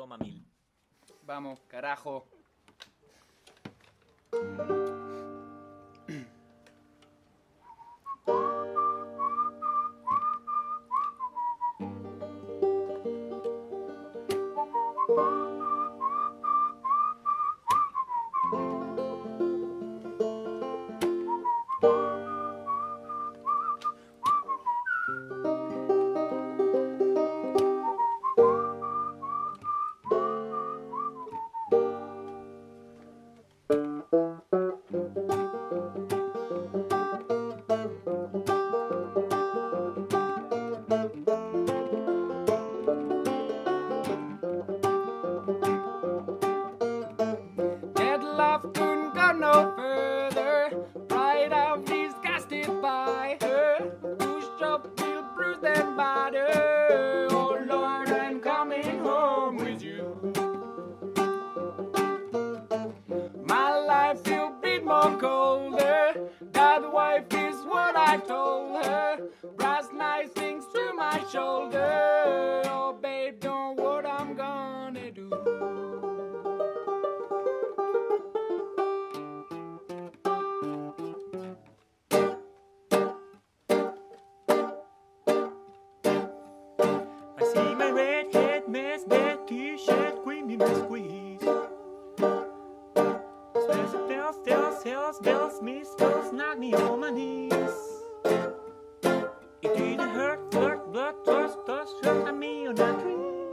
toma 1000. Vamos, carajo. No further, right out disgusted by her, pushed up, feel bruised and battered. Oh Lord, I'm coming home with you. My life will be more colder. That wife is what I told her. Brass knife sinks to my shoulder. Oh babe, don't know what I'm gonna do. Bells, me spells, knock me on my knees. It didn't hurt, flirt, blood, toss, hurt at me on that tree.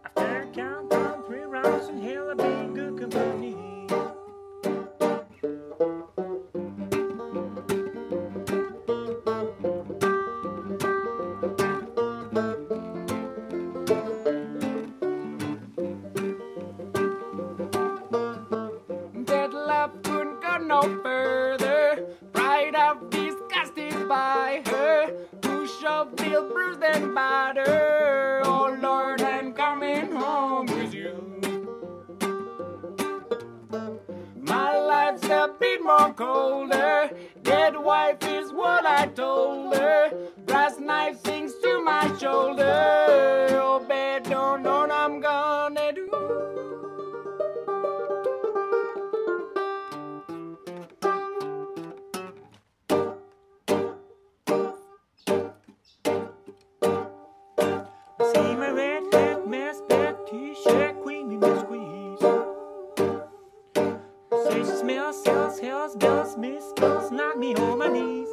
After I count down 3 rounds in hell, I'll be in good company. No further, pride of disgusted by her, push up, feel bruised and battered. Oh Lord, I'm coming home with you. My life's a bit more colder. Dead wife is what I told her. Brass knife sinks to my shoulder. Oh babe, don't know what I'm gonna do. See my red hat, mess, bed, t-shirt, queen in the squeeze. Say she smells, sells, hells, bells, misspells, knock me on my knees.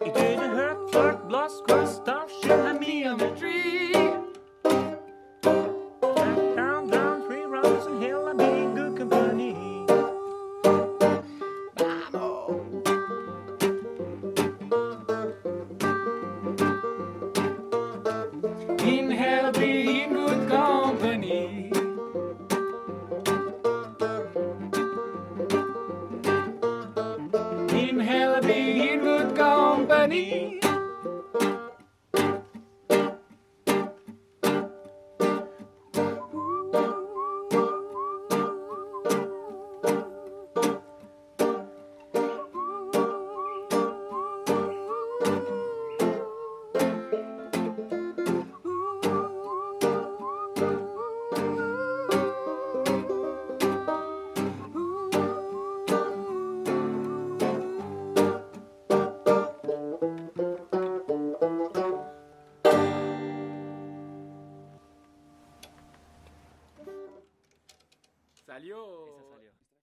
It didn't hurt, flirt, blood, squirt, stuff, shit at me on the tree. Down, 3 rounds in hell, I'll be in good company. In hell, be in good company. In hell, be in good company. Salió. Esa salió.